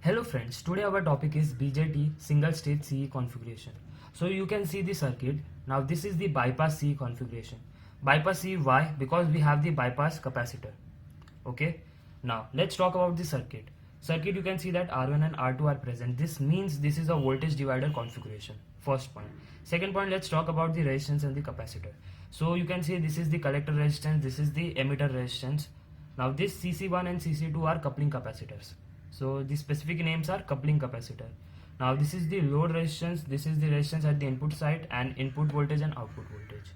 Hello friends, today our topic is BJT single stage CE configuration. So you can see the circuit. Now this is the bypass CE configuration. Bypass CE, why? Because we have the bypass capacitor. Okay. Now let's talk about the circuit. Circuit, you can see that R1 and R2 are present. This means this is a voltage divider configuration. First point. Second point, let's talk about the resistance and the capacitor. So you can see this is the collector resistance, this is the emitter resistance. Now this CC1 and CC2 are coupling capacitors. So the specific names are coupling capacitor. Now this is the load resistance, this is the resistance at the input side and input voltage and output voltage.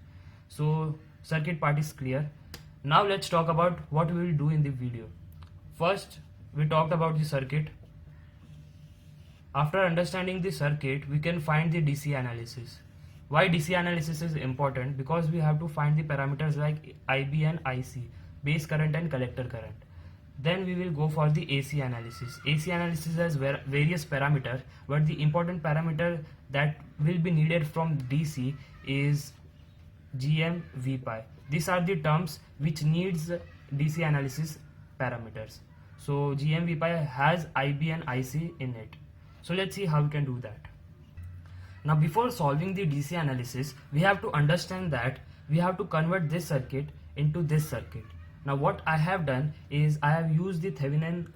So circuit part is clear. Now let's talk about what we will do in the video. First we talked about the circuit. After understanding the circuit, we can find the DC analysis. Why DC analysis is important? Because we have to find the parameters like IB and IC, base current and collector current. Then we will go for the AC analysis. AC analysis has various parameters, but the important parameter that will be needed from DC is 𝐾𝐍𝐃𝐑𝐻. These are the terms which needs DC analysis parameters. So 𝐾𝐍𝐃𝐑𝐻 has IB and IC in it. So let's see how we can do that. Now before solving the DC analysis, we have to understand that we have to convert this circuit into this circuit. Now what I have done is I have used the Thevenin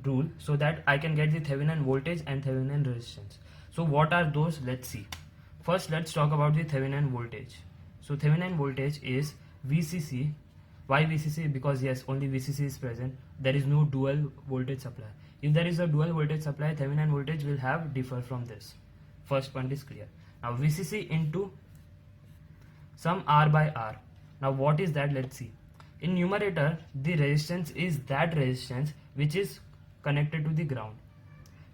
rule so that I can get the Thevenin voltage and Thevenin resistance. So what are those? Let's see. First let's talk about the Thevenin voltage. So Thevenin voltage is VCC. Why VCC? Because yes, only VCC is present. There is no dual voltage supply. If there is a dual voltage supply, Thevenin voltage will have differ from this. First point is clear. Now VCC into some R by R. Now what is that? Let's see. In numerator, the resistance is that resistance which is connected to the ground.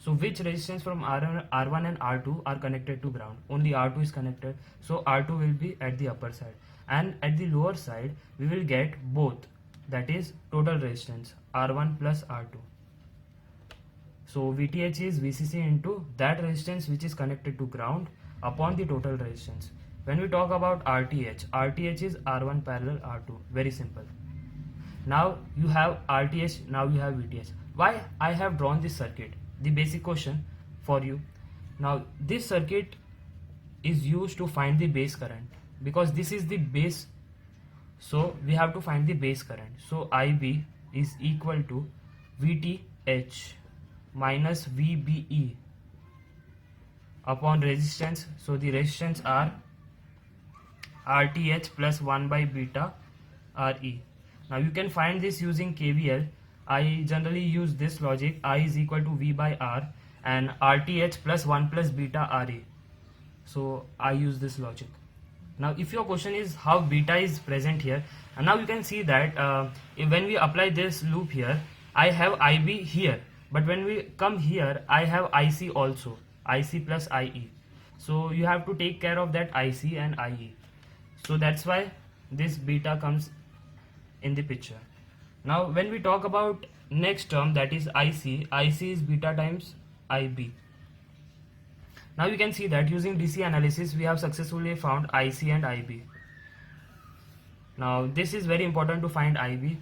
So which resistance from R1 and R2 are connected to ground? Only R2 is connected. So R2 will be at the upper side. And at the lower side, we will get both. That is total resistance R1 plus R2. So VTH is VCC into that resistance which is connected to ground upon the total resistance. When we talk about RTH, RTH is R1 parallel R2. Very simple. Now you have RTH, now you have VTH. Why I have drawn this circuit? The basic question for you. Now this circuit is used to find the base current because this is the base. So we have to find the base current. So IB is equal to VTH minus VBE upon resistance. So the resistance are RTH plus 1 by beta RE. Now you can find this using KVL. I generally use this logic. I is equal to V by R and RTH plus 1 plus beta RE. So I use this logic. Now if your question is how beta is present here, and now you can see that when we apply this loop here, I have IB here, but when we come here I have IC also, IC plus IE. So you have to take care of that IC and IE. So that's why this beta comes in the picture. Now when we talk about next term, that is IC, IC is beta times IB. Now you can see that using DC analysis we have successfully found IC and IB. Now this is very important to find IB.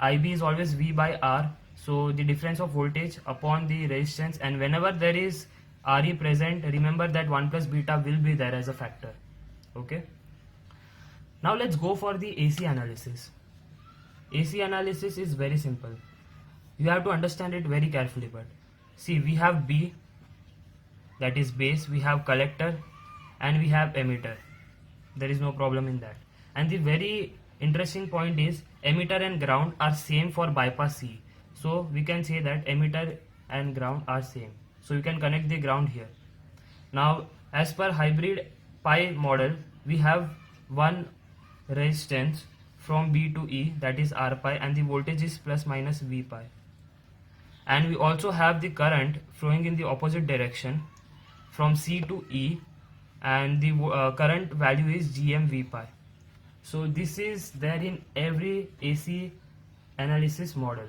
IB is always V by R. So the difference of voltage upon the resistance, and whenever there is RE present, remember that 1 plus beta will be there as a factor. Okay. Now let's go for the AC analysis. AC analysis is very simple. You have to understand it very carefully, but see, we have B, that is base, we have collector and we have emitter. There is no problem in that. And the very interesting point is emitter and ground are same for bypass C. So we can say that emitter and ground are same. So you can connect the ground here. Now as per hybrid pi model, we have one resistance from B to E, that is R pi, and the voltage is plus minus V pi. And we also have the current flowing in the opposite direction from C to E, and the current value is 𝐾𝐍𝐃𝐑𝐻. So this is there in every AC analysis model.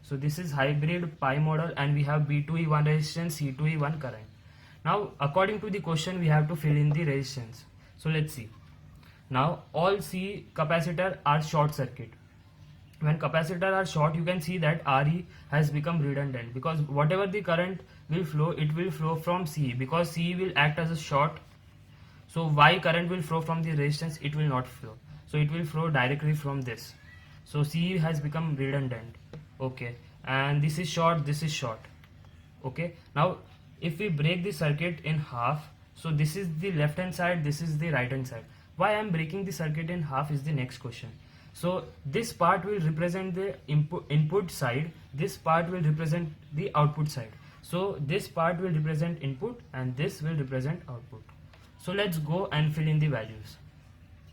So this is hybrid pi model, and we have B to E one resistance, C to E one current. Now according to the question we have to fill in the resistance. So let's see. Now all C capacitor are short circuit. when capacitor are short, you can see that Re has become redundant, because whatever the current will flow, it will flow from CE, because CE will act as a short. So why current will flow from the resistance? It will not flow. So it will flow directly from this. So CE has become redundant. Okay, and this is short, this is short. Okay, now if we break the circuit in half, so this is the left hand side, this is the right hand side. Why I am breaking the circuit in half is the next question. So this part will represent the input side, this part will represent the output side. So this part will represent input and this will represent output. So let's go and fill in the values.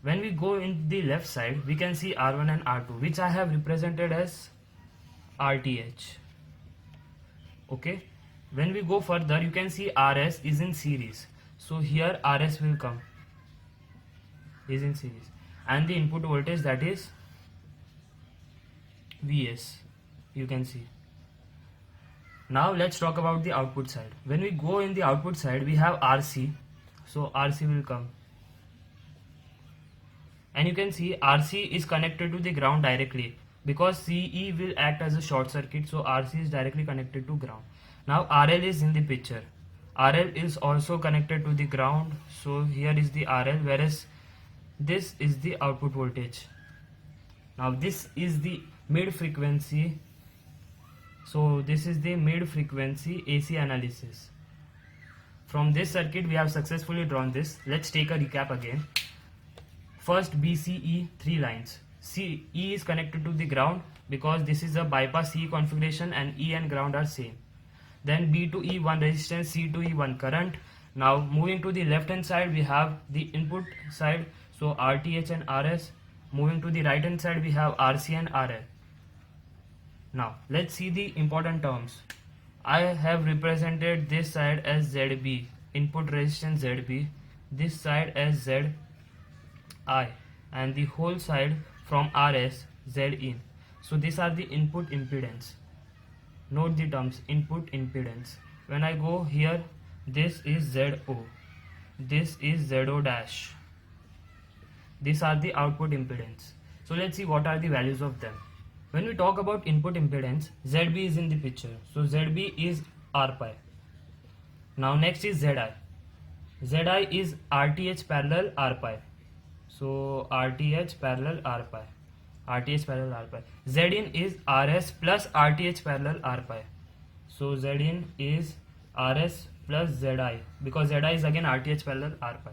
When we go in the left side, we can see R1 and R2, which I have represented as RTH. Okay, when we go further, you can see RS is in series. So here RS will come, is in series, and the input voltage, that is Vs, you can see. Now let's talk about the output side. When we go in the output side, we have RC. So RC will come, and you can see RC is connected to the ground directly, because CE will act as a short circuit. So RC is directly connected to ground. Now RL is in the picture. RL is also connected to the ground. So here is the RL, whereas this is the output voltage. Now this is the mid frequency. So this is the mid frequency AC analysis. From this circuit we have successfully drawn this. Let's take a recap again. First, BCE 3 lines. CE is connected to the ground because this is a bypass CE configuration and E and ground are same. Then B to E 1 resistance, C to E 1 current. Now moving to the left hand side, we have the input side, so RTH and RS. Moving to the right hand side, we have RC and RL. Now let's see the important terms. I have represented this side as ZB, input resistance ZB, this side as ZI, and the whole side from RS Zin. So these are the input impedance. Note the terms input impedance. When I go here, this is ZO, this is ZO dash. These are the output impedance. So let's see what are the values of them. When we talk about input impedance, ZB is in the picture. So ZB is R pi. Now next is ZI. ZI is RTH parallel R pi. So RTH parallel R pi. RTH parallel R pi. Zin is RS plus RTH parallel R pi. So Zin is RS plus ZI, because ZI is again RTH parallel R pi.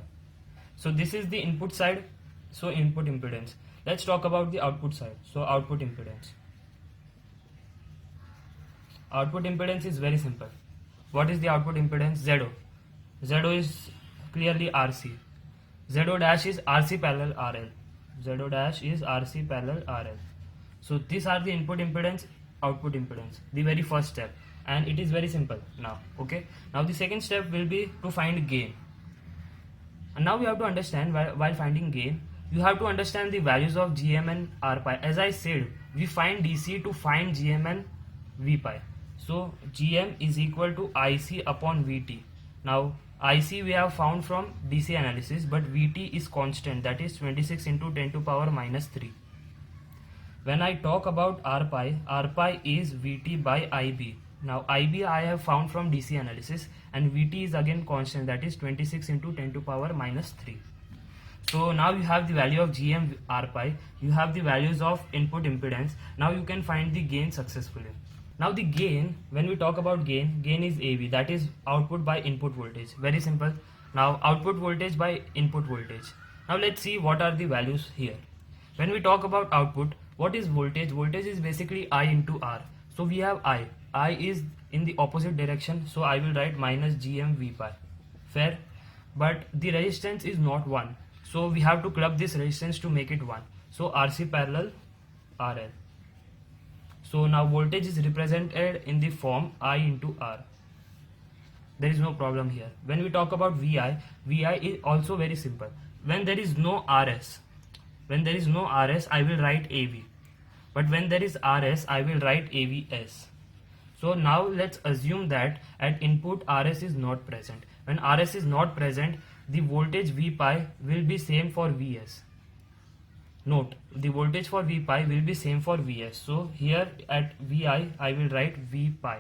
So this is the input side. So input impedance. Let's talk about the output side. So output impedance. Output impedance is very simple. What is the output impedance? ZO. ZO is clearly RC. ZO dash is RC parallel RL. ZO dash is RC parallel RL. So these are the input impedance, output impedance, the very first step, and it is very simple now. Okay. Now the second step will be to find gain. And now we have to understand, while finding gain, you have to understand the values of GM and R pi. As I said, we find DC to find GM and V pi. So GM is equal to IC upon VT. Now IC we have found from DC analysis, but VT is constant, that is 26 into 10 to power minus 3. When I talk about R pi is VT by IB. Now IB I have found from DC analysis, and VT is again constant, that is 26 into 10 to power minus 3. So now you have the value of GM R pi, you have the values of input impedance. Now you can find the gain successfully. Now the gain, when we talk about gain is AV, that is output by input voltage. Very simple. Now output voltage by input voltage. Now let's see what are the values here. When we talk about output, what is voltage? Voltage is basically I into R. So we have I is in the opposite direction, so I will write minus GM V pi. Fair? But the resistance is not 1. So we have to club this resistance to make it 1. So RC parallel RL. So now voltage is represented in the form I into R. There is no problem here. When we talk about VI is also very simple. When there is no RS, I will write AV. But when there is RS, I will write AVS. So now let's assume that at input RS is not present. When RS is not present, the voltage V pi will be same for Vs. Note, the voltage for V pi will be same for Vs. So here at Vi, I will write V pi.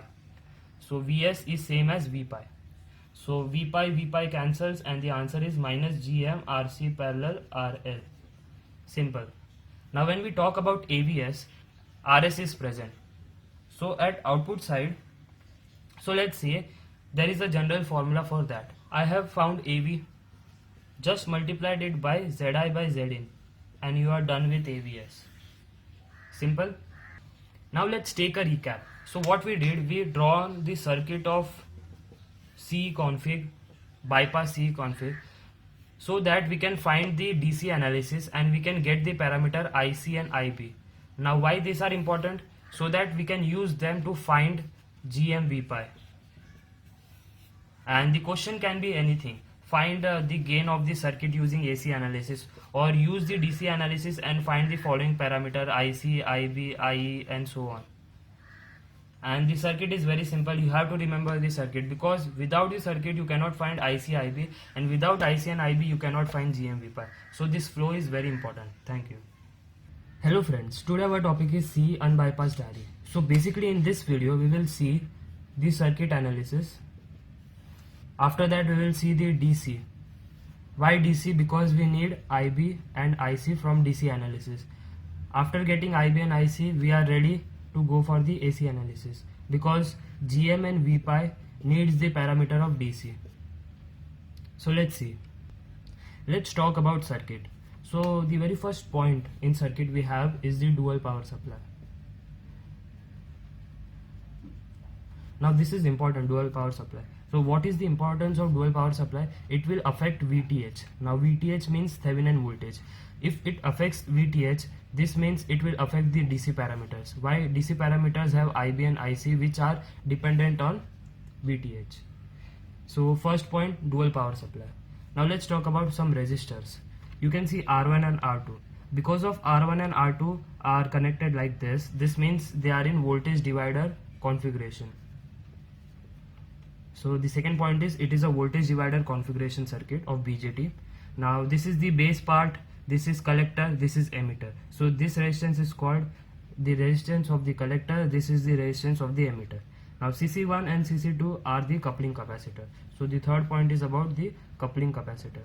So Vs is same as V pi. So V pi cancels and the answer is minus Gm Rc parallel RL. Simple. Now when we talk about AVS, Rs is present. So at output side, so let's say there is a general formula for that. I have found AV, just multiplied it by Zi by Zin, and you are done with AVS. Simple. Now let's take a recap. So what we did, we drawn the circuit of 𝐶𝐶_config, bypass 𝐶_config, so that we can find the DC analysis and we can get the parameter IC and IB. Now why these are important? So that we can use them to find GM 𝐕. And the question can be anything. Find the gain of the circuit using AC analysis, or use the DC analysis and find the following parameter IC, IB, IE and so on. And the circuit is very simple. You have to remember the circuit, because without the circuit you cannot find IC, IB, and without IC and IB you cannot find GM 𝐕. So this flow is very important. Thank you. Hello friends, today our topic is C unbypassed array. So basically in this video we will see the circuit analysis. After that we will see the DC. Why DC? Because we need IB and IC from DC analysis. After getting IB and IC, we are ready to go for the AC analysis, because GM and 𝐕 needs the parameter of DC. So let's see. Let's talk about circuit. So the very first point in circuit we have is the dual power supply. Now this is important, dual power supply. So what is the importance of dual power supply? It will affect VTH. Now VTH means Thevenin voltage. If it affects VTH, this means it will affect the DC parameters. Why? DC parameters have IB and IC, which are dependent on VTH. So first point, dual power supply. Now let's talk about some resistors. You can see R1 and R2. Because of R1 and R2 are connected like this means they are in voltage divider configuration. So the second point is, it is a voltage divider configuration circuit of BJT. Now this is the base part, this is collector, this is emitter. So this resistance is called the resistance of the collector, this is the resistance of the emitter. Now CC1 and CC2 are the coupling capacitor. So the third point is about the coupling capacitor.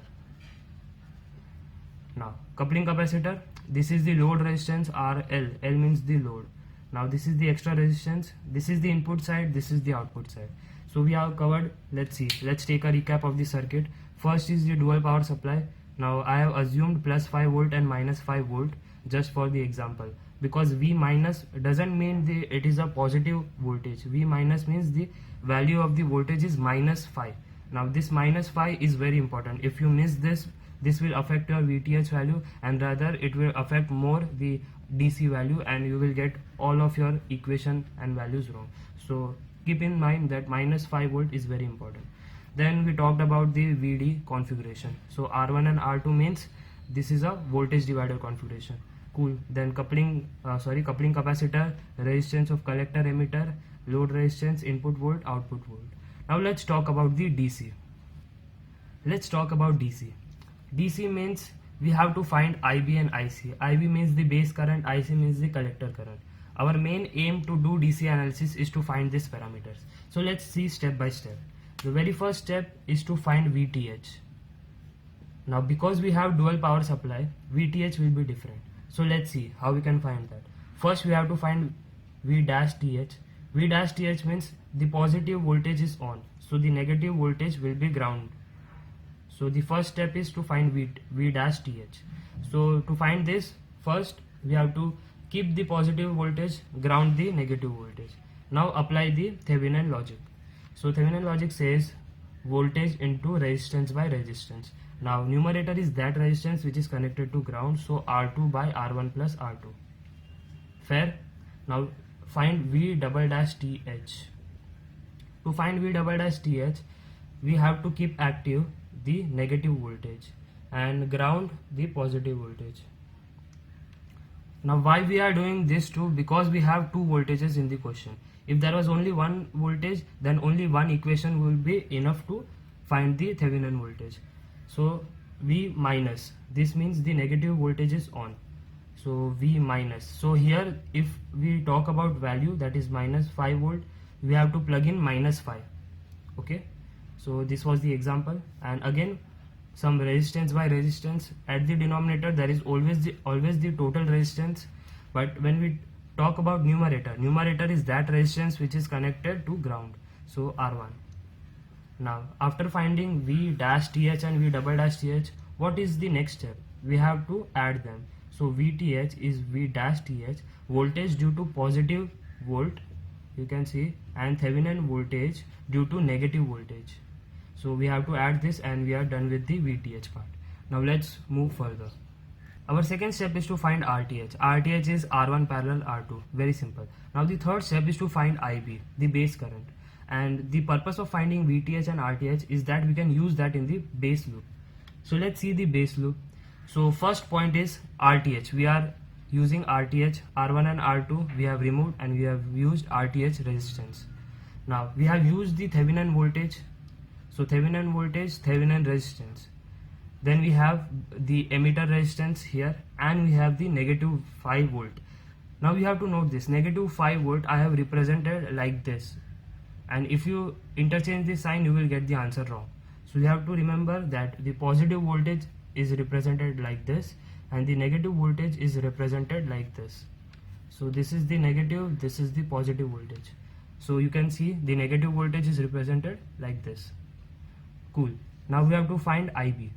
Now coupling capacitor, this is the load resistance RL, L means the load. Now this is the extra resistance, this is the input side, this is the output side. So we have covered. Let's see, let's take a recap of the circuit. First is the dual power supply. Now I have assumed plus 5 volt and minus 5 volt just for the example, because V minus doesn't mean it is a positive voltage. V minus means the value of the voltage is minus 5. Now this minus 5 is very important. If you miss this, this will affect your VTH value, and rather it will affect more the DC value, and you will get all of your equation and values wrong. So keep in mind that minus 5 volt is very important. Then we talked about the VD configuration. So R1 and R2 means this is a voltage divider configuration. Cool. Then coupling capacitor, resistance of collector emitter, load resistance, input volt, output volt. Now let's talk about the DC. Let's talk about DC. DC means we have to find IB and IC. IB means the base current, IC means the collector current. Our main aim to do DC analysis is to find these parameters. So let's see step by step. The very first step is to find VTH. Now because we have dual power supply, VTH will be different. So let's see how we can find that. First we have to find V-TH. V-TH means the positive voltage is on, so the negative voltage will be ground. So the first step is to find V-TH. So to find this, first we have to keep the positive voltage, ground the negative voltage. Now apply the Thevenin logic. So Thevenin logic says voltage into resistance by resistance. Now numerator is that resistance which is connected to ground, so R2 by R1 plus R2. Fair? Now find V-TH. To find V-TH, we have to keep active the negative voltage and ground the positive voltage. Now why we are doing this too? Because we have two voltages in the question. If there was only one voltage, then only one equation will be enough to find the Thevenin voltage. So V minus, this means the negative voltage is on. so V minus. So here if we talk about value, that is minus 5 volt, we have to plug in minus 5. Okay, so this was the example. And again, some resistance by resistance. At the denominator there is always the total resistance, but when we talk about numerator is that resistance which is connected to ground, so R1. Now after finding V dash TH and V double dash TH, what is the next step? We have to add them. So VTH is V dash TH, voltage due to positive volt, you can see, and Thevenin voltage due to negative voltage. So we have to add this and we are done with the VTH part. Now let's move further. Our second step is to find RTH. RTH is R1 parallel R2. Very simple. Now the third step is to find IB, the base current. And the purpose of finding VTH and RTH is that we can use that in the base loop. So let's see the base loop. So first point is RTH. We are using RTH, R1 and R2 we have removed, and we have used RTH resistance. Now we have used the Thevenin voltage. So Thevenin voltage, Thevenin resistance. Then we have the emitter resistance here, and we have the negative 5 volt. Now you have to note this, negative 5 volt I have represented like this, and if you interchange the sign you will get the answer wrong. So you have to remember that the positive voltage is represented like this and the negative voltage is represented like this. So this is the negative, this is the positive voltage. So you can see the negative voltage is represented like this. Cool. Now we have to find IB.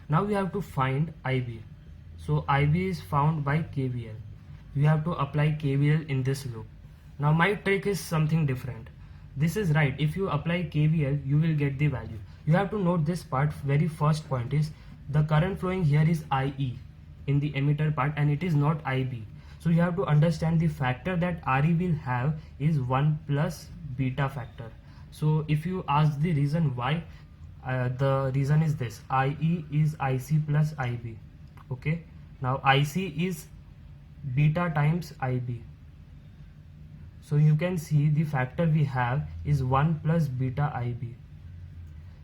Now we have to find IB. So IB is found by KVL. We have to apply KVL in this loop. Now my trick is something different. This is right. If you apply KVL, you will get the value. You have to note this part. Very first point is the current flowing here is IE in the emitter part, and it is not IB. So you have to understand the factor that RE will have is 1 plus beta factor. So if you ask the reason why, the reason is this: IE is IC plus IB. Okay, now IC is beta times IB. So you can see the factor we have is 1 plus beta IB.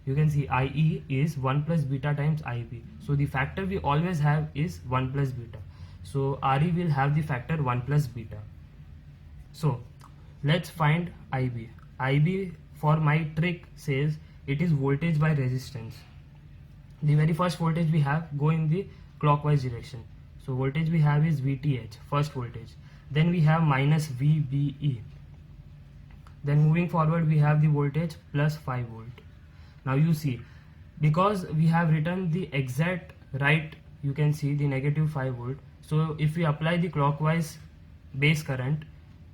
You can see IE is 1 plus beta times IB. So the factor we always have is 1 plus beta. So RE will have the factor 1 plus beta. So let's find IB. IB for my trick says it is voltage by resistance. The very first voltage we have go in the clockwise direction. So voltage we have is VTH, first voltage. Then we have minus VBE. Then moving forward we have the voltage plus 5 volt. Now you see, because we have written the exact right, you can see the negative 5 volt. So if we apply the clockwise base current,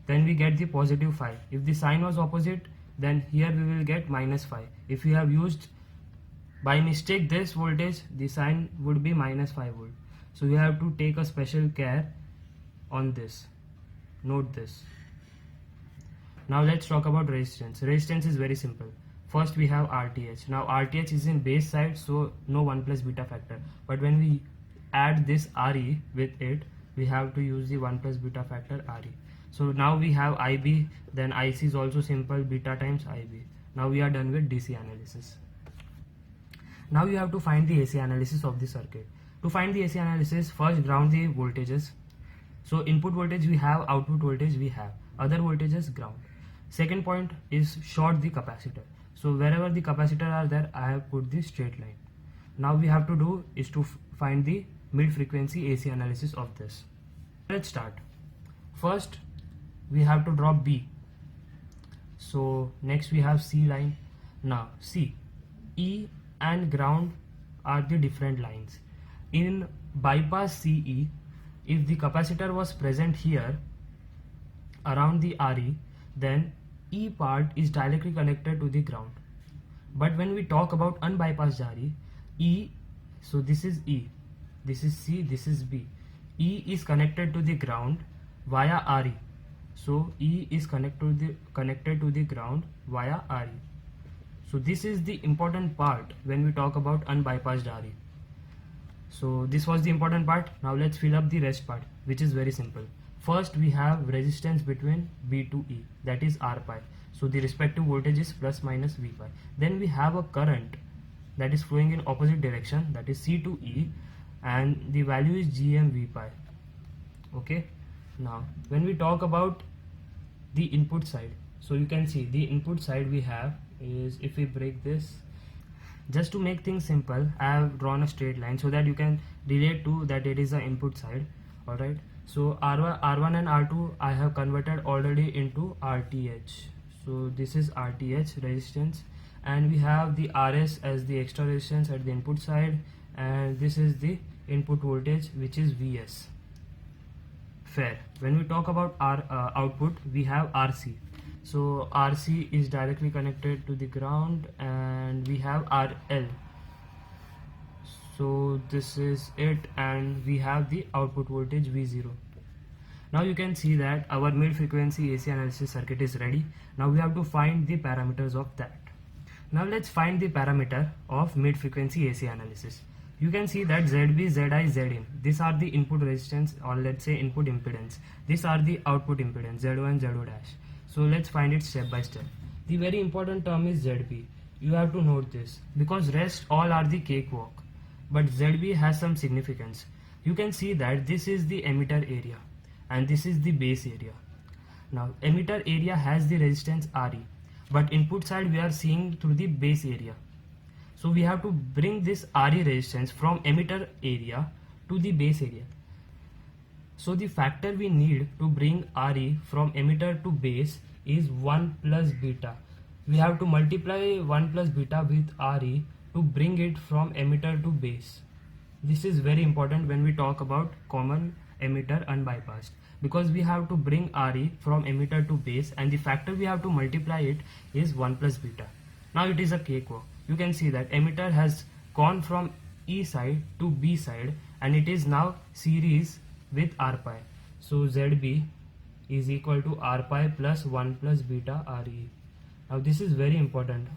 then we get the positive 5. If the sign was opposite, then here we will get minus 5. If we have used by mistake this voltage, the sign would be minus 5 volt. So you have to take a special care on this. Note this. Now let's talk about resistance. Resistance is very simple. First we have RTH. Now RTH is in base side, so no 1 plus beta factor. But when we add this RE with it, we have to use the 1 plus beta factor RE. So now we have IB, then IC is also simple, beta times IB. Now we are done with DC analysis. Now you have to find the AC analysis of the circuit. To find the AC analysis, first ground the voltages. So input voltage we have, output voltage we have, other voltages ground. Second point is short the capacitor. So wherever the capacitor are there, I have put the straight line. Now we have to do is to find the mid frequency AC analysis of this. Let's start. First we have to drop B. So next we have C line. Now C, E and ground are the different lines. In bypass CE, if the capacitor was present here around the RE, then E part is directly connected to the ground. But when we talk about unbypassed RE, E, so this is E, this is C, this is B. E is connected to the ground via RE. So E is connected to the ground via RE. So this is the important part when we talk about unbypassed RE. So this was the important part. Now let's fill up the rest part, which is very simple. First we have resistance between B to E, that is R pi. So the respective voltage is plus minus V pi. Then we have a current that is flowing in opposite direction, that is C to E, and the value is GM V pi. Okay, now when we talk about the input side, so you can see the input side we have is, if we break this, just to make things simple, I have drawn a straight line so that you can relate to that it is the input side. Alright, so R1 and R2 I have converted already into RTH. So this is RTH resistance, and we have the RS as the extra resistance at the input side, and this is the input voltage, which is VS. Fair. When we talk about our output, we have RC. So RC is directly connected to the ground, and we have RL. So this is it, and we have the output voltage V0. Now you can see that our mid-frequency AC analysis circuit is ready. Now we have to find the parameters of that. Now let's find the parameter of mid-frequency AC analysis. You can see that ZB, ZI, Zin, these are the input resistance, or let's say input impedance. These are the output impedance, Z1, Z0 dash. So let's find it step by step. The very important term is ZB. You have to note this, because rest all are the cakewalk. But ZB has some significance. You can see that this is the emitter area, and this is the base area. Now emitter area has the resistance RE, but input side we are seeing through the base area. So we have to bring this RE resistance from emitter area to the base area. So the factor we need to bring RE from emitter to base is 1 plus beta. We have to multiply 1 plus beta with RE to bring it from emitter to base. This is very important when we talk about common emitter unbypassed, because we have to bring RE from emitter to base, and the factor we have to multiply it is 1 plus beta. Now it is a cakewalk. You can see that emitter has gone from E side to B side, and it is now series with R pi. So ZB is equal to R pi plus 1 plus beta RE. Now this is very important,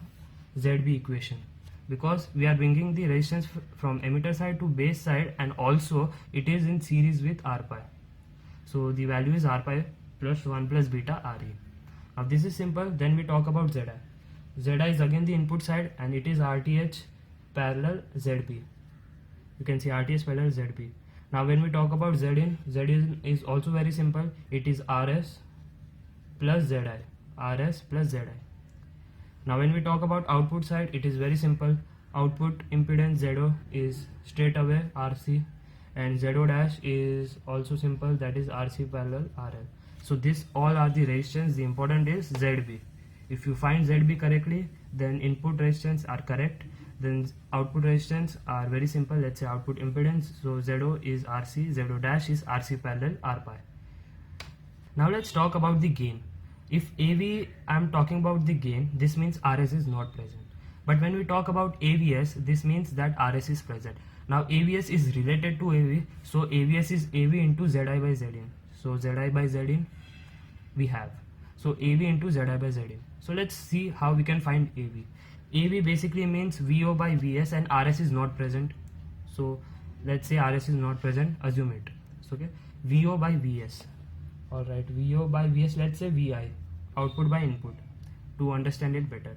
ZB equation, because we are bringing the resistance from emitter side to base side, and also it is in series with R pi. So the value is R pi plus 1 plus beta RE. Now this is simple. Then we talk about ZI. ZI is again the input side, and it is RTH parallel ZB. You can see RTH parallel ZB. Now when we talk about Zin, Zin is also very simple. It is RS plus ZI, RS plus ZI. Now when we talk about output side, it is very simple. Output impedance ZO is straight away RC, and ZO dash is also simple, that is RC parallel RL. So this all are the resistance. The important is ZB. If you find ZB correctly, then input resistance are correct. Then output resistance are very simple. Let's say output impedance. So ZO is RC, ZO dash is RC parallel R pi. Now let's talk about the gain. If AV, I am talking about the gain, this means RS is not present. But when we talk about AVS, this means that RS is present. Now AVS is related to AV, so AVS is AV into ZI by Zin. So ZI by Zin we have. So AV into ZI by Zin. So let's see how we can find AV. AV basically means VO by VS, and RS is not present. So let's say RS is not present, assume it. So okay, VO by VS. Alright, VO by VS, let's say VI, output by input, to understand it better.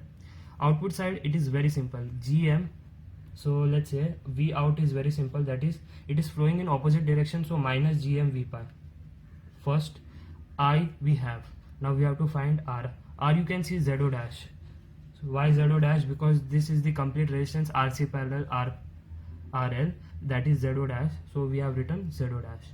Output side, it is very simple, GM. So let's say V out is very simple, that is it is flowing in opposite direction, so minus GM V pi. First I we have. Now we have to find R. R you can see ZO dash. So why ZO dash? Because this is the complete resistance RC parallel RL, that is ZO dash. So we have written ZO dash.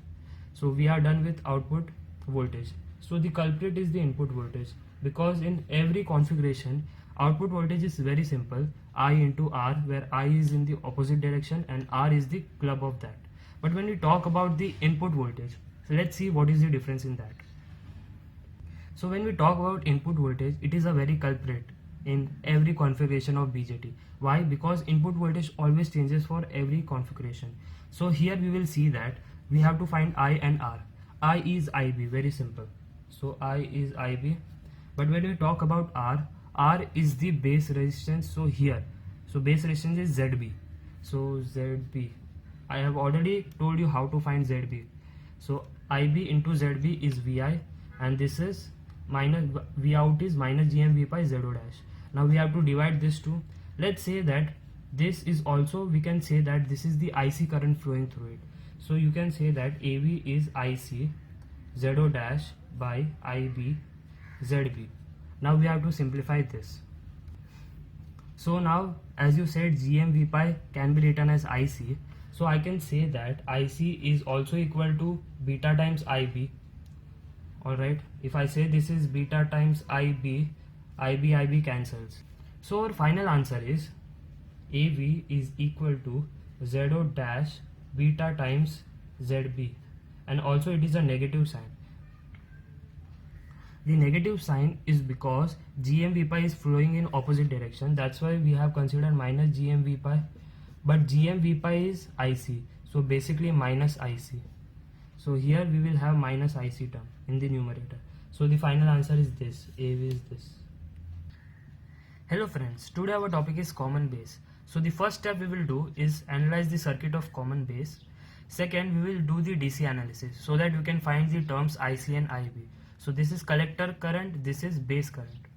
So we are done with output voltage. So the culprit is the input voltage, because in every configuration output voltage is very simple, I into R, where I is in the opposite direction and R is the club of that. But when we talk about the input voltage, so let's see what is the difference in that. So when we talk about input voltage, it is a very culprit in every configuration of BJT. Why? Because input voltage always changes for every configuration. So here we will see that we have to find I and R. I is IB, very simple. So I is IB. But when we talk about R, R is the base resistance. So here, so base resistance is ZB. So ZB, I have already told you how to find ZB. So IB into ZB is VI, and this is minus V out is minus GM V pi ZO dash. Now we have to divide this to, let's say that this is also, we can say that this is the IC current flowing through it. So you can say that AV is IC ZO dash by IB ZB. Now we have to simplify this. So now, as you said, 𝐺𝑚𝐕 can be written as IC. So I can say that IC is also equal to beta times IB. Alright, if I say this is beta times IB, IB cancels. So our final answer is AV is equal to ZO dash beta times ZB, and also it is a negative sign. The negative sign is because 𝐺𝑚𝐕 is flowing in opposite direction. That's why we have considered minus 𝐺𝑚𝐕. But 𝐺𝑚𝐕 is IC. So basically minus IC. So here we will have minus IC term in the numerator. So the final answer is this. AV is this. Hello friends. Today our topic is common base. So the first step we will do is analyze the circuit of common base. Second, we will do the DC analysis so that we can find the terms IC and IB. So this is collector current, this is base current.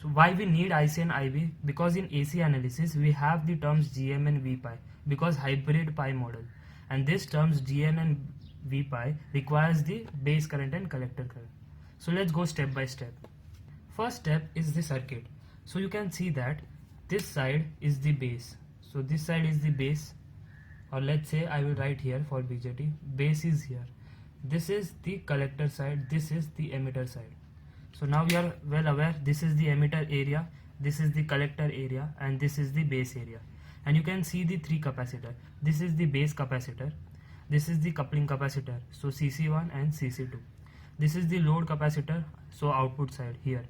So why we need IC and IB? Because in AC analysis we have the terms GM and V pi because hybrid pi model, and this terms GN and V pi requires the base current and collector current. So let's go step by step. First step is the circuit. So you can see that this side is the base. So this side is the base, or let's say I will write here for BJT, base is here. This is the collector side, this is the emitter side. So now we are well aware, this is the emitter area, this is the collector area, and this is the base area. And you can see the three capacitor. This is the base capacitor, this is the coupling capacitor, so CC1 and CC2. This is the load capacitor, so output side here.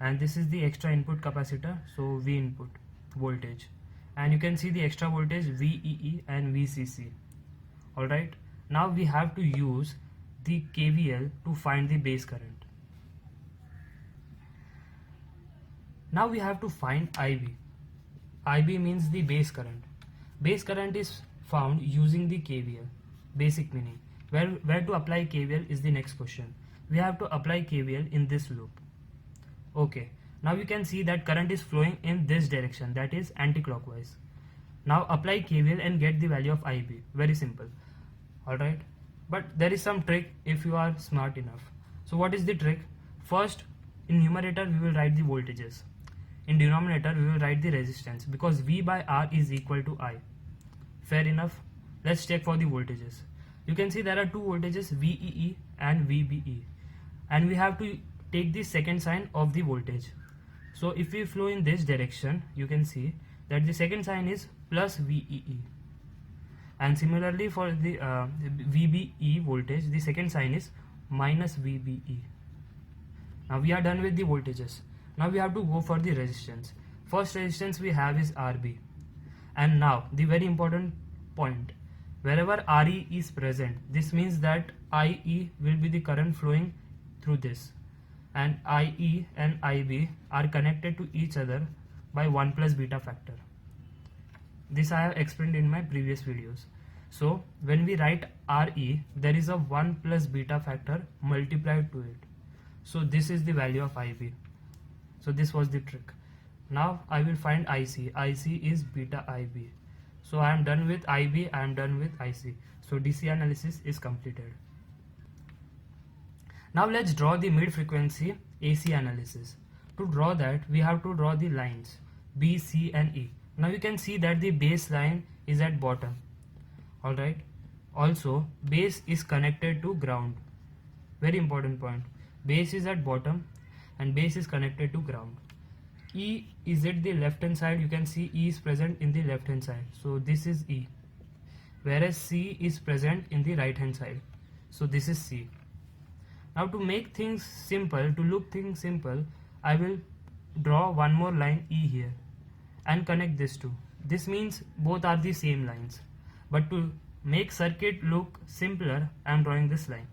And this is the extra input capacitor, so V input voltage. And you can see the extra voltage VEE and VCC. Alright. Now we have to use the KVL to find the base current. Now we have to find IB. IB means the base current. Base current is found using the KVL. Basic meaning. Where to apply KVL is the next question. We have to apply KVL in this loop. Okay. Now you can see that current is flowing in this direction, that is anti-clockwise. Now apply KVL and get the value of IB. Very simple. Alright, but there is some trick if you are smart enough. So what is the trick? First, in numerator we will write the voltages. In denominator we will write the resistance, because V by R is equal to I. Fair enough. Let's check for the voltages. You can see there are two voltages, VEE and VBE, and we have to take the second sign of the voltage. So if we flow in this direction, you can see that the second sign is plus VEE. And similarly for the VBE voltage, the second sign is minus VBE. Now we are done with the voltages. Now we have to go for the resistance. First resistance we have is RB. And now the very important point, wherever RE is present, this means that IE will be the current flowing through this. And IE and IB are connected to each other by 1 plus beta factor. This I have explained in my previous videos. So when we write RE, there is a 1 plus beta factor multiplied to it. So this is the value of IB. So this was the trick. Now I will find IC. IC is beta IB. So I am done with IB, I am done with IC. So DC analysis is completed. Now let's draw the mid-frequency AC analysis. To draw that, we have to draw the lines B, C and E. Now you can see that the base line is at bottom. Alright. Also, base is connected to ground. Very important point. Base is at bottom and base is connected to ground. E is at the left hand side. You can see E is present in the left hand side. So this is E. Whereas C is present in the right hand side. So this is C. Now to make things simple, to look things simple, I will draw one more line E here and connect this two. This means both are the same lines. But to make circuit look simpler, I am drawing this line.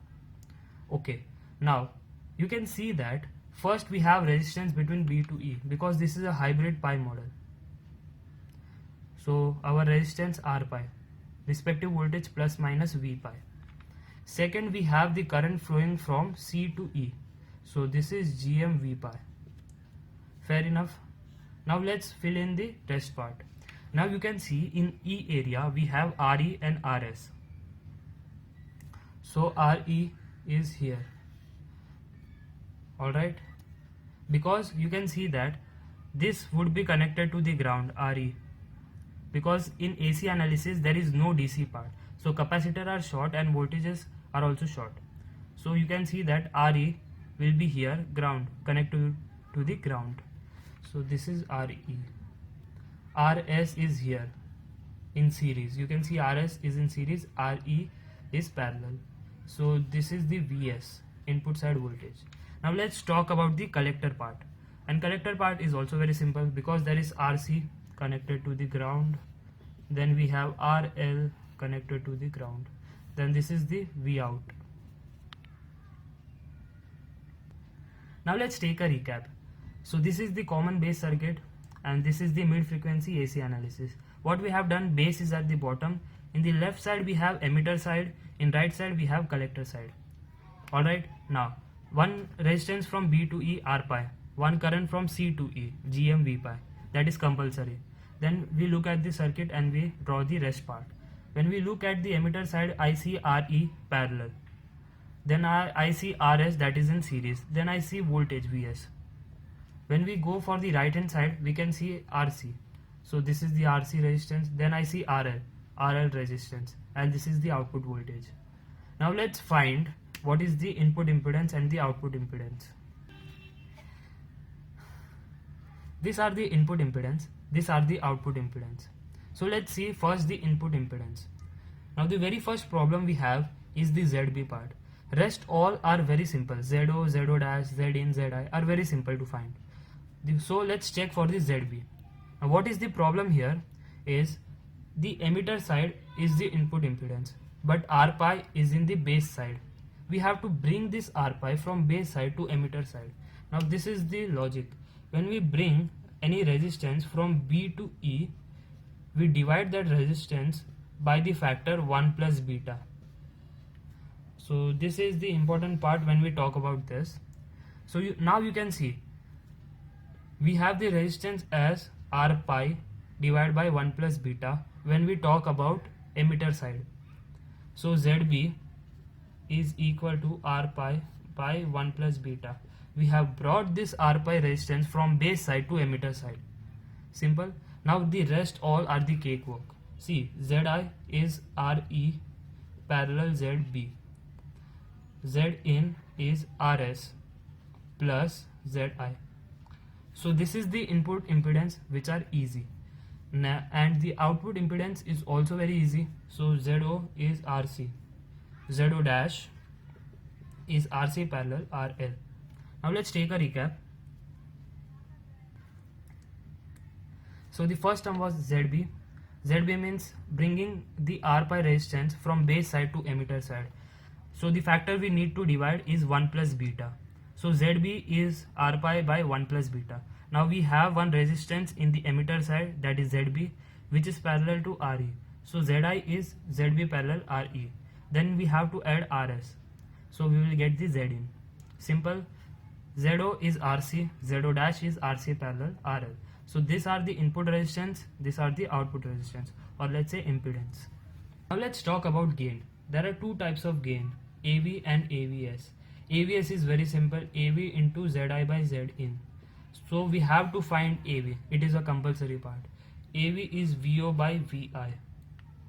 Okay. Now you can see that first we have resistance between B to E because this is a hybrid pi model. So our resistance R pi, respective voltage plus minus V pi. Second, we have the current flowing from C to E. So this is GM V pi. Fair enough. Now let's fill in the rest part. Now you can see in E area we have RE and RS. So RE is here. Alright, because you can see that this would be connected to the ground, RE, because in AC analysis there is no DC part, so capacitor are short and voltages are also short. So you can see that RE will be here, ground, connected to the ground. So this is RE. RS is here in series. You can see RS is in series, RE is parallel. So this is the VS, input side voltage. Now let's talk about the collector part. And collector part is also very simple, because there is RC connected to the ground, then we have RL connected to the ground, then this is the V out. Now let's take a recap. So this is the common base circuit and this is the mid frequency AC analysis. What we have done, base is at the bottom, in the left side we have emitter side, in right side we have collector side. Alright, now one resistance from B to E, R pi, one current from C to E, 𝐾𝐍𝐃, that is compulsory. Then we look at the circuit and we draw the rest part. When we look at the emitter side, I see RE parallel, then I see RS, that is in series, then I see voltage VS. When we go for the right hand side, we can see RC, so this is the RC resistance, then I see RL resistance, and this is the output voltage. Now let's find what is the input impedance and the output impedance. These are the input impedance, these are the output impedance. So let's see first the input impedance. Now the very first problem we have is the ZB part. Rest all are very simple. ZO, ZO dash, Zin, Zi are very simple to find. So let's check for the ZB. Now what is the problem here is the emitter side is the input impedance, but R pi is in the base side. We have to bring this R pi from base side to emitter side. Now this is the logic. When we bring any resistance from B to E, we divide that resistance by the factor 1 plus beta. So this is the important part when we talk about this. So now you can see we have the resistance as R pi divided by 1 plus beta when we talk about emitter side. So ZB is equal to R pi by 1 plus beta. We have brought this R pi resistance from base side to emitter side. Simple. Now the rest all are the cakewalk. See, Zi is RE parallel ZB. Zin is RS plus Zi. So this is the input impedance, which are easy. And the output impedance is also very easy. So ZO is RC. ZO dash is RC parallel RL. Now let's take a recap. So the first term was ZB. ZB means bringing the R pi resistance from base side to emitter side. So the factor we need to divide is 1 plus beta. So ZB is R pi by 1 plus beta. Now we have one resistance in the emitter side, that is ZB, which is parallel to RE. So Zi is ZB parallel RE. Then we have to add RS. So we will get the Zin. Simple. ZO is RC, ZO dash is RC parallel RL. So these are the input resistance, these are the output resistance, or let's say impedance. Now let's talk about gain. There are two types of gain, AV and AVS. AVS is very simple, AV into Zi by Zin. So we have to find AV, it is a compulsory part. AV is VO by VI,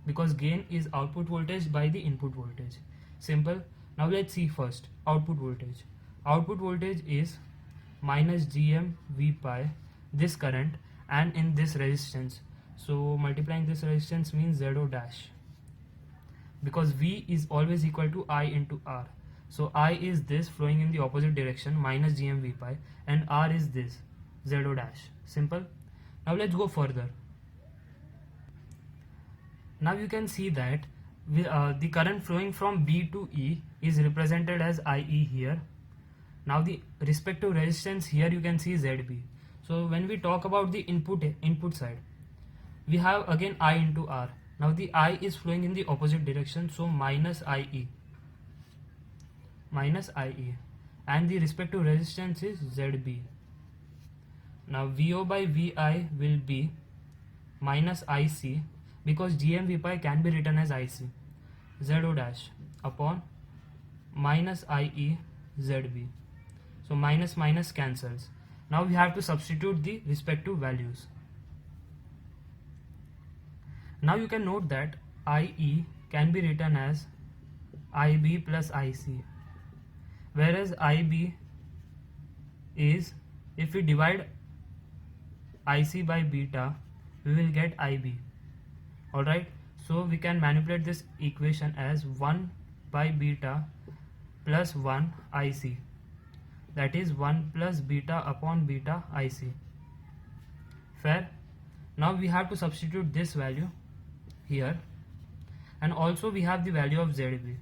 because gain is output voltage by the input voltage. Simple. Now let's see first output voltage. Output voltage is minus 𝐾𝐍𝐃, this current, and in this resistance. So multiplying this resistance means ZO dash, because V is always equal to I into R. So I is this flowing in the opposite direction, minus 𝐾𝐍𝐃, and R is this, ZO dash. Simple. Now let's go further. Now you can see that the current flowing from B to E is represented as IE here. Now the respective resistance here you can see ZB. So when we talk about the input side, we have again I into R. Now the I is flowing in the opposite direction, so minus IE, and the respective resistance is ZB. Now VO by VI will be minus IC, because 𝐾𝐍𝐃 can be written as IC, ZO dash upon minus 𝐼𝐸_ZB. So minus minus cancels. Now we have to substitute the respective values. Now you can note that IE can be written as IB plus IC, whereas IB is, if we divide IC by beta, we will get IB. Alright, so we can manipulate this equation as 1 by beta plus 1 IC, that is 1 plus beta upon beta IC. Fair? Now we have to substitute this value here, and also we have the value of ZB.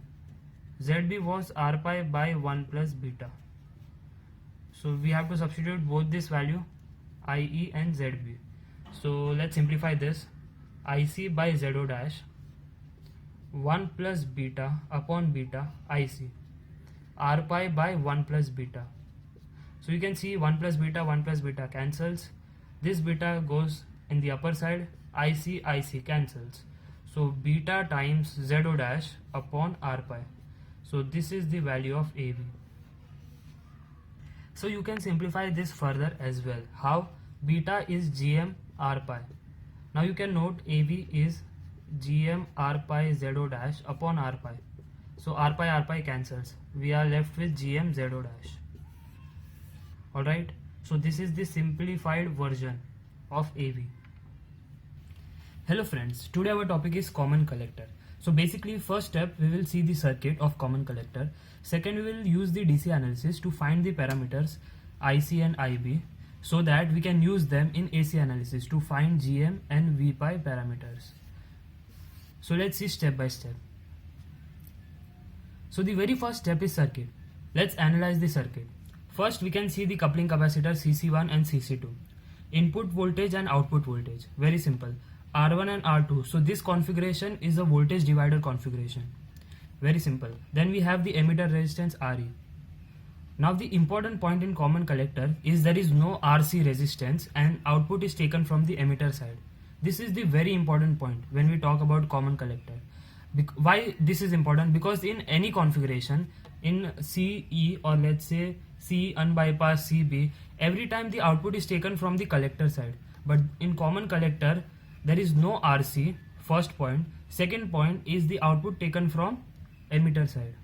ZB was R pi by 1 plus beta. So we have to substitute both this value, IE and ZB. So let's simplify this. IC by ZO dash 1 plus beta upon beta IC, R pi by 1 plus beta. So you can see 1 plus beta cancels. This beta goes in the upper side, IC cancels. So beta times ZO dash upon R pi. So this is the value of AB. So you can simplify this further as well. How? Beta is GM R pi. Now you can note AB is GM R pi ZO dash upon R pi. So R pi cancels. We are left with GM ZO dash. Alright. So this is the simplified version of AB. Hello friends, today our topic is common collector. So basically first step we will see the circuit of common collector. Second we will use the DC analysis to find the parameters IC and IB, so that we can use them in AC analysis to find GM and V pi parameters. So let's see step by step. So the very first step is circuit. Let's analyze the circuit. First we can see the coupling capacitor CC1 and CC2. Input voltage and output voltage. Very simple. R1 and R2. So this configuration is a voltage divider configuration. Very simple. Then we have the emitter resistance RE. Now the important point in common collector is there is no RC resistance and output is taken from the emitter side. This is the very important point when we talk about common collector. Why this is important? Because in any configuration, in CE or let's say C unbypassed CB, every time the output is taken from the collector side. But in common collector, there is no RC, first point. Second point is the output taken from emitter side.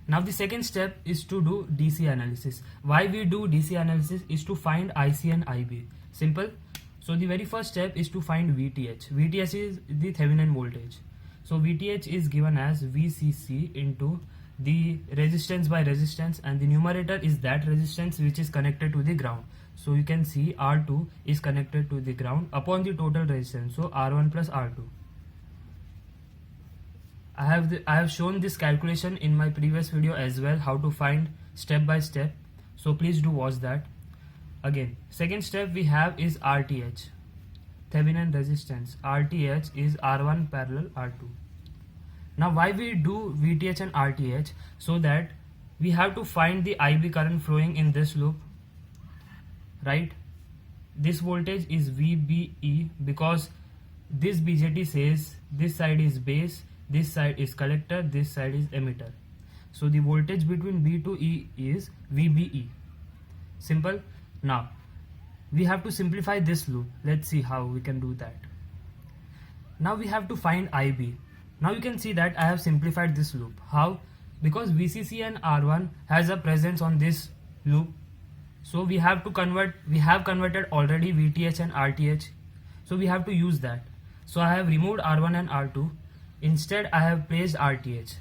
Now the second step is to do DC analysis. Why we do DC analysis is to find IC and IB. Simple. So the very first step is to find VTH. VTH is the Thevenin voltage. So VTH is given as VCC into the resistance by resistance, and the numerator is that resistance which is connected to the ground. So you can see R2 is connected to the ground upon the total resistance. So R1 plus R2. I have shown this calculation in my previous video as well, how to find step by step. So please do watch that. Again, second step we have is RTH. Thevenin resistance. RTH is R1 parallel R2. Now why we do VTH and RTH? So that we have to find the IB current flowing in this loop. Right? This voltage is VBE because this BJT says this side is base, this side is collector, this side is emitter. So the voltage between B to E is VBE. Simple. Now we have to simplify this loop. Let's see how we can do that. Now we have to find IB. Now you can see that I have simplified this loop. How? Because VCC and R1 has a presence on this loop. So we have to convert, we have converted already VTH and RTH. So we have to use that. So I have removed R1 and R2. Instead I have placed RTH.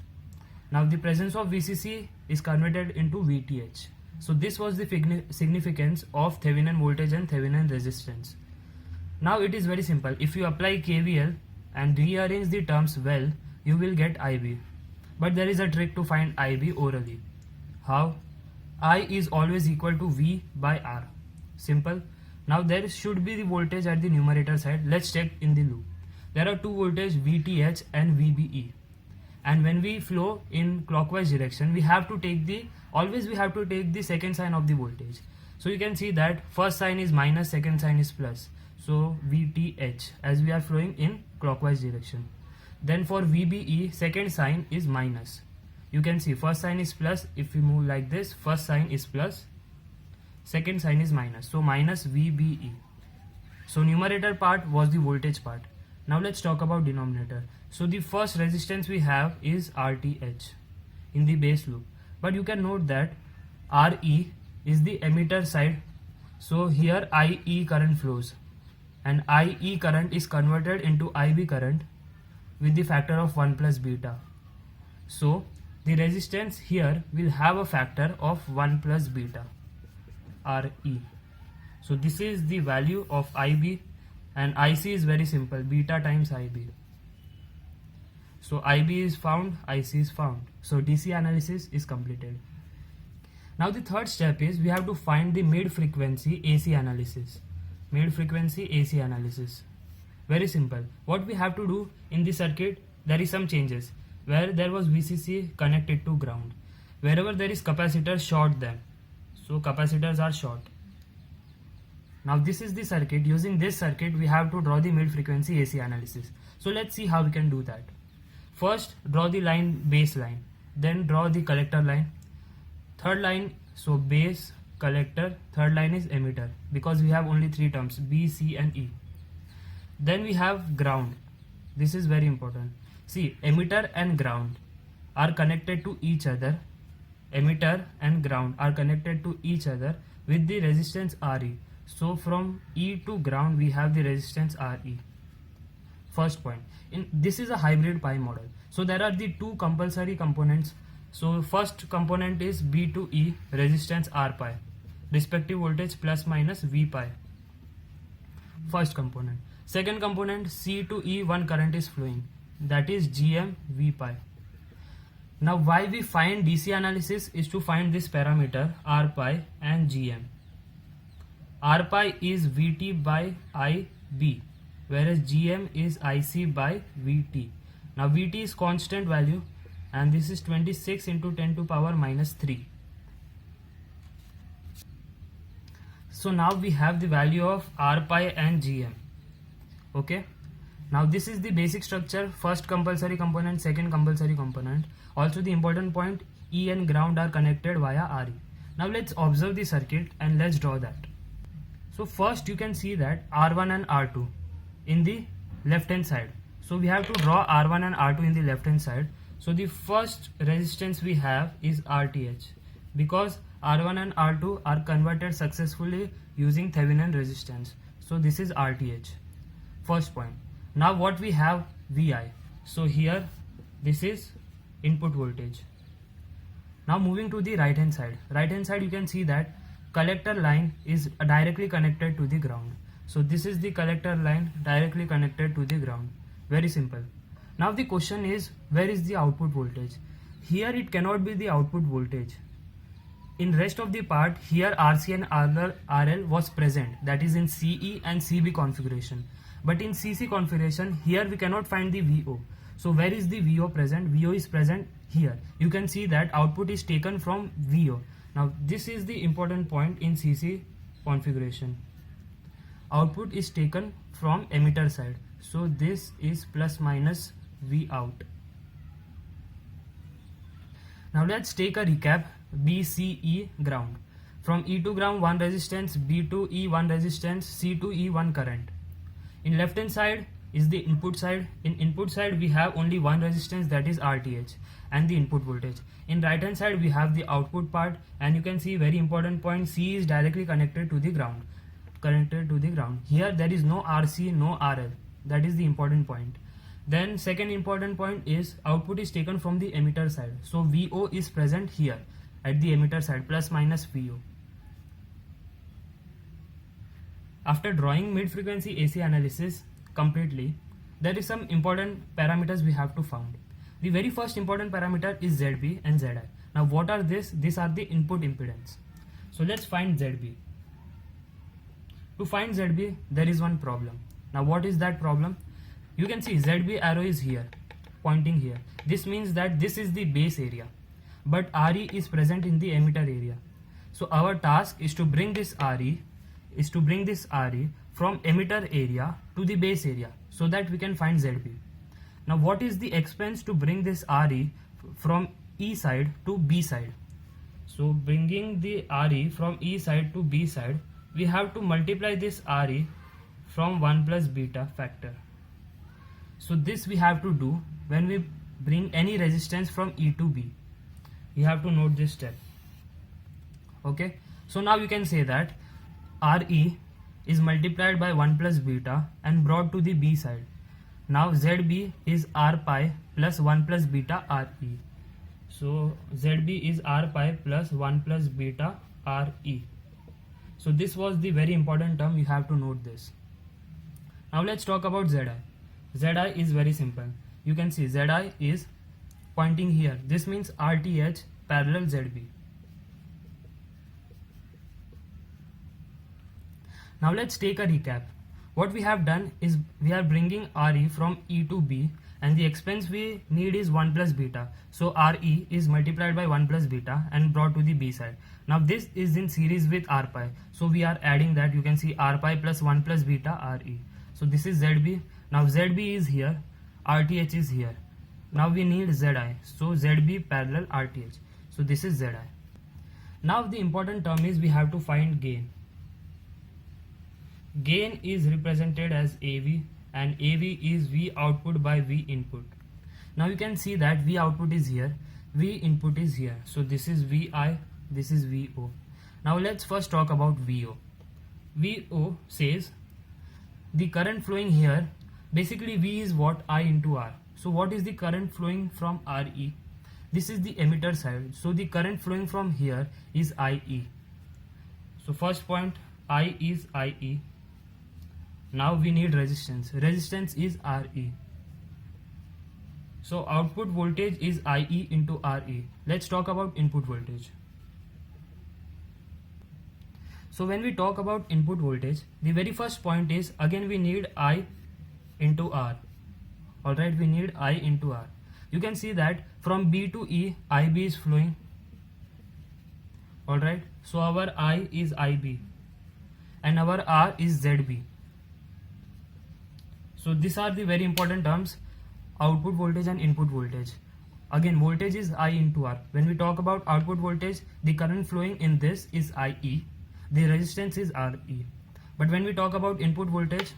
Now the presence of VCC is converted into VTH. So this was the significance of Thevenin voltage and Thevenin resistance. Now it is very simple. If you apply KVL and rearrange the terms well, you will get IB. But there is a trick to find IB orally. How? I is always equal to V by R. Simple. Now there should be the voltage at the numerator side. Let's check in the loop. There are two voltages VTH and VBE. And when we flow in clockwise direction, we have to take the second sign of the voltage. So you can see that first sign is minus, second sign is plus. So VTH as we are flowing in clockwise direction. Then for VBE, second sign is minus. you can see first sign is plus. If we move like this, first sign is plus, second sign is minus, so minus VBE. So numerator part was the voltage part. Now let's talk about denominator. So the first resistance we have is RTH in the base loop, but you can note that RE is the emitter side, so here IE current flows, and IE current is converted into IB current with the factor of 1 plus beta. So the resistance here will have a factor of 1 plus beta, RE. So this is the value of IB, and IC is very simple, beta times IB. So IB is found, IC is found. So DC analysis is completed. Now the third step is we have to find the mid-frequency AC analysis. Mid-frequency AC analysis. Very simple. What we have to do in the circuit, there is some changes. Where there was VCC connected to ground. Wherever there is capacitor, short them. So capacitors are short. Now this is the circuit. Using this circuit, we have to draw the mid-frequency AC analysis. So let's see how we can do that. First, draw the line, base line. Then draw the collector line. Third line, so base, collector. Third line is emitter, because we have only three terms, B, C and E. Then we have ground. This is very important. See, emitter and ground are connected to each other. Emitter and ground are connected to each other with the resistance RE. So from E to ground we have the resistance RE. First point. This is a hybrid pi model. So there are the two compulsory components. So first component is B to E, resistance R pi, respective voltage plus minus V pi. First component. Second component, C to E, one current is flowing, that is GM V pi. Now why we find DC analysis is to find this parameter R pi and GM. R pi is VT by IB, whereas GM is IC by VT. Now VT is constant value, and this is 26 into 10 to power minus 3. So now we have the value of R pi and GM. Okay. Now this is the basic structure. First compulsory component, second compulsory component. Also the important point, E and ground are connected via RE. Now let's observe the circuit and let's draw that. So first you can see that R1 and R2 in the left hand side. So we have to draw R1 and R2 in the left hand side. So the first resistance we have is RTH, because R1 and R2 are converted successfully using Thevenin resistance. So this is RTH. First point. Now what we have, VI. So here this is input voltage. Now moving to the right hand side. Right hand side you can see that collector line is directly connected to the ground. So this is the collector line directly connected to the ground. Very simple. Now the question is, where is the output voltage? Here it cannot be the output voltage. In rest of the part, here RC and RL was present, that is in CE and CB configuration. But in CC configuration, here we cannot find the VO. So where is the VO present? VO is present here. You can see that output is taken from VO. Now this is the important point in CC configuration. Output is taken from emitter side. So this is plus minus V out. Now let's take a recap. B, C, E, ground. From E to ground, one resistance, B to E, one resistance, C to E, one current. In left hand side is the input side. In input side we have only one resistance, that is RTH, and the input voltage. In right hand side we have the output part, and you can see very important point, C is directly connected to the ground. Here there is no RC, no RL. That is the important point. Then second important point is output is taken from the emitter side. So VO is present here at the emitter side, plus minus VO. After drawing mid-frequency AC analysis completely, there is some important parameters we have to find. The very first important parameter is ZB and ZI. Now what are this? These are the input impedance. So let's find ZB. To find ZB, there is one problem. Now what is that problem? You can see ZB arrow is here, pointing here. This means that this is the base area, but RE is present in the emitter area. So our task is to bring this RE from emitter area to the base area, so that we can find ZB. Now what is the expense to bring this RE from E side to B side. So bringing the RE from E side to B side, we have to multiply this RE from 1 plus beta factor. So this we have to do when we bring any resistance from E to B. You have to note this step. Okay, so now you can say that RE is multiplied by 1 plus beta and brought to the B side. Now ZB is R pi plus 1 plus beta RE. So ZB is R pi plus 1 plus beta RE. So this was the very important term, you have to note this. Now let's talk about Zi. Zi is very simple. You can see Zi is pointing here. This means RTH parallel ZB. Now let's take a recap. What we have done is we are bringing RE from E to B, and the expense we need is 1 plus beta. So RE is multiplied by 1 plus beta and brought to the B side. Now this is in series with R pi. So we are adding that. You can see R pi plus 1 plus beta RE. So this is ZB. Now ZB is here. RTH is here. Now we need Zi. So ZB parallel RTH. So this is Zi. Now the important term is we have to find gain. Gain is represented as AV, and AV is V output by V input. Now you can see that V output is here, V input is here. So this is VI, this is VO. Now let's first talk about VO. VO says the current flowing here, basically V is what? I into R. So what is the current flowing from RE? This is the emitter side. So the current flowing from here is IE. So first point, I is IE. Now we need resistance. Resistance is RE. So output voltage is IE into RE. Let's talk about input voltage. So when we talk about input voltage, the very first point is again we need I into R. Alright, we need I into R. You can see that from B to E, IB is flowing. Alright, so our I is IB and our R is ZB. So these are the very important terms, output voltage and input voltage. Again, voltage is I into R. When we talk about output voltage, the current flowing in this is IE, the resistance is RE. But when we talk about input voltage,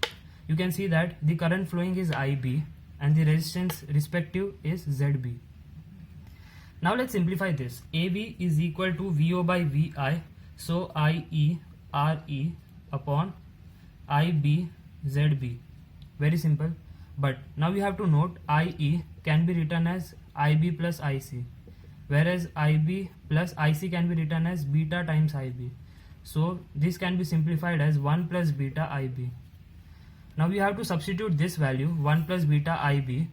you can see that the current flowing is IB and the resistance respective is ZB. Now let's simplify this. AV is equal to VO by VI. So IE RE upon IB ZB. Very simple. But now you have to note IE can be written as IB plus IC, whereas IB plus IC can be written as beta times IB. So this can be simplified as 1 plus beta IB. Now we have to substitute this value 1 plus beta IB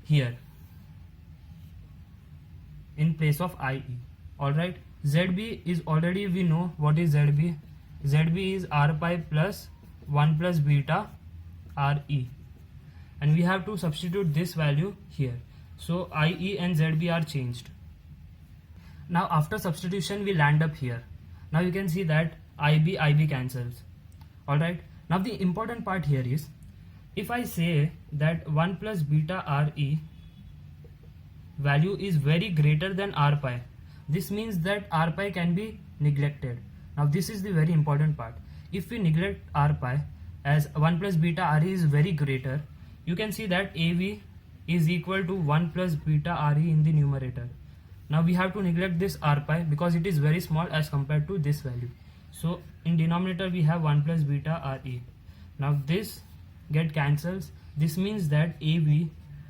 here in place of IE. Alright, ZB is already, we know what is ZB. ZB is R pi plus 1 plus beta RE, and we have to substitute this value here. So IE and ZB are changed. Now after substitution we land up here. Now you can see that IB cancels. Alright, now the important part here is, if I say that 1 plus beta RE value is very greater than R pi, this means that R pi can be neglected. Now this is the very important part. If we neglect R pi, as 1 plus beta RE is very greater, you can see that AV is equal to 1 plus beta RE in the numerator. Now we have to neglect this R pi because it is very small as compared to this value. So in denominator we have 1 plus beta RE. Now this get cancels. This means that AV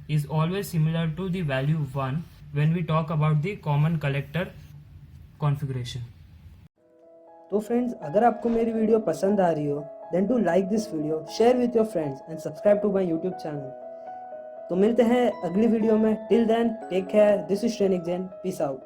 is always similar to the value 1 when we talk about the common collector configuration. तो friends, अगर आपको मेरी video पसंद आ रही हो, then do like this video, share with your friends and subscribe to my YouTube channel. तो मिलते हैं अगली वीडियो में. Till then take care. This is 𝐀𝐍𝐃𝐑𝐎𝐿. Peace out.